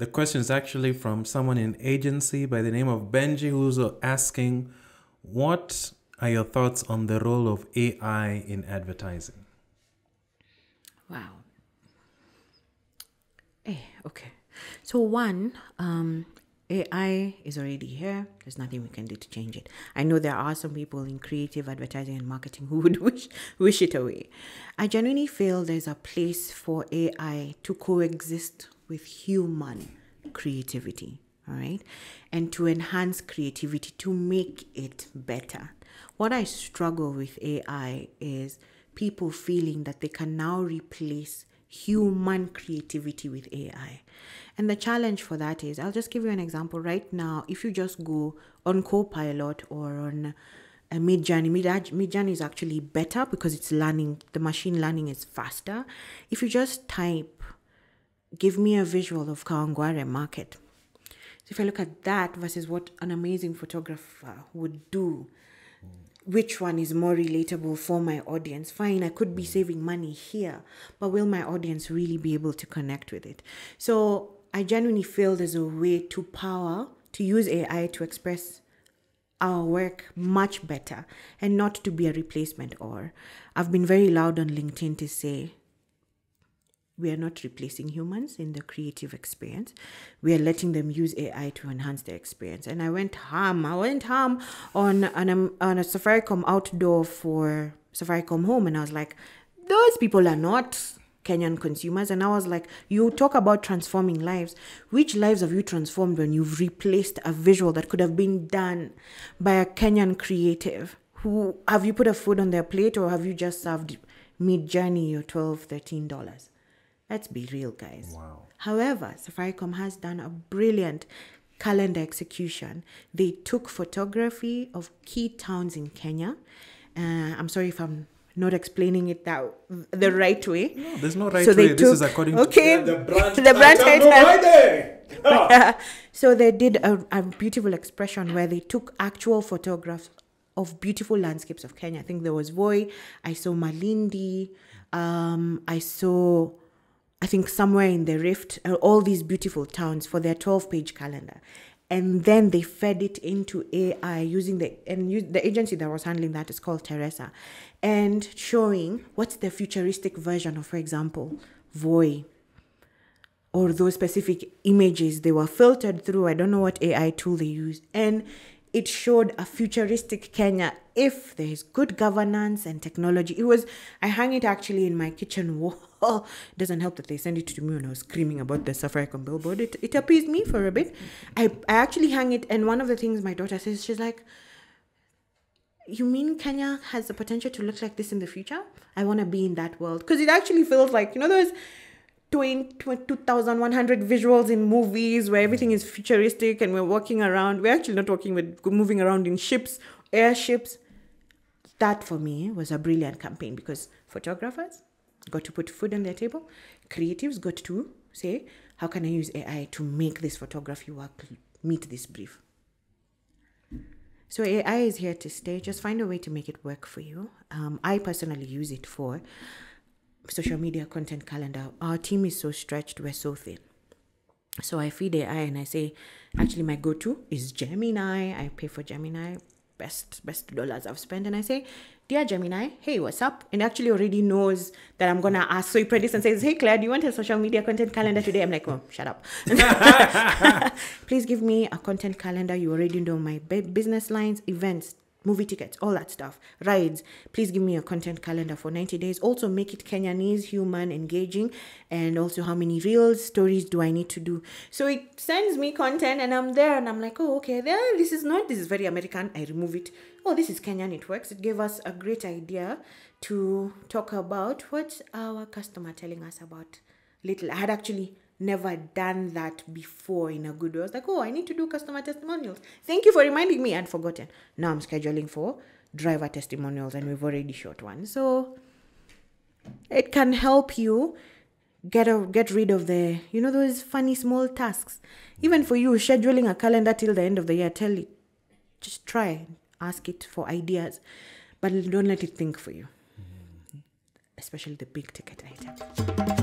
The question is actually from someone in agency by the name of Benji, who's asking, what are your thoughts on the role of AI in advertising? Wow. Okay. So one, AI is already here. There's nothing we can do to change it. I know there are some people in creative advertising and marketing who would wish it away. I genuinely feel there's a place for AI to coexist with human creativity, all right? And to enhance creativity, to make it better. What I struggle with AI is people feeling that they can now replace human creativity with AI. And the challenge for that is, I'll just give you an example. Right now, if you just go on Copilot or on Midjourney, Midjourney is actually better because it's learning, the machine learning is faster. If you just type, give me a visual of Kawangware market. So if I look at that versus what an amazing photographer would do, which one is more relatable for my audience? Fine, I could be saving money here, but will my audience really be able to connect with it? So I genuinely feel there's a way to use AI to express our work much better and not to be a replacement. Or I've been very loud on LinkedIn to say, we are not replacing humans in the creative experience. We are letting them use AI to enhance their experience. And I went ham on a Safaricom outdoor for Safaricom Home. And I was like, those people are not Kenyan consumers. And I was like, you talk about transforming lives. Which lives have you transformed when you've replaced a visual that could have been done by a Kenyan creative? Who have you put a food on their plate, or have you just served Midjourney your $12, $13? Let's be real, guys. Wow. However, Safaricom has done a brilliant calendar execution. They took photography of key towns in Kenya. I'm sorry if I'm not explaining it the right way. No, there's no right way. This is according to the brand title. So they did a beautiful expression where they took actual photographs of beautiful landscapes of Kenya. I think there was Voi. I saw Malindi. I think somewhere in the Rift, all these beautiful towns for their 12-page calendar. And then they fed it into AI using the agency that was handling that is called Tessera, and showing what's the futuristic version of, for example, Voi, or those specific images. They were filtered through, I don't know what AI tool they used, and it showed a futuristic Kenya if there is good governance and technology. I hang it actually in my kitchen wall. It doesn't help that they sent it to me when I was screaming about the Safaricom billboard. It appeased me for a bit. I actually hang it, and one of the things my daughter says, she's like, you mean Kenya has the potential to look like this in the future? I want to be in that world. Because it actually feels like, those 2,100 visuals in movies where everything is futuristic and we're walking around. We're actually not moving around in ships, airships. That for me was a brilliant campaign, because photographers got to put food on their table. Creatives got to say, how can I use AI to make this photography work, meet this brief? So AI is here to stay. Just find a way to make it work for you. I personally use it for social media content calendar. Our team is so stretched, we're so thin. So I feed AI and I say, actually my go-to is Gemini. I pay for Gemini, best dollars I've spent. And I say, dear Gemini, hey, what's up? And actually already knows that I'm going to ask. So he predicts and says, hey, Claire, do you want a social media content calendar today? I'm like, oh, shut up. Please give me a content calendar. You already know my business lines, events, movie tickets, all that stuff, rides. Please give me a content calendar for 90 days. Also make it Kenyanese, human, engaging, and also how many reels, stories do I need to do? So it sends me content and I'm there and I'm like, oh, okay, this is very American. I remove it. Oh, this is Kenyan, it works. It gave us a great idea to talk about what our customer telling us about little. I had actually never done that before in a good way. I was like, oh, I need to do customer testimonials. Thank you for reminding me. I'd forgotten. Now I'm scheduling for driver testimonials and we've already shot one. So it can help you get rid of those funny small tasks. Even for you, scheduling a calendar till the end of the year, tell it, just try, ask it for ideas, but don't let it think for you, especially the big ticket items.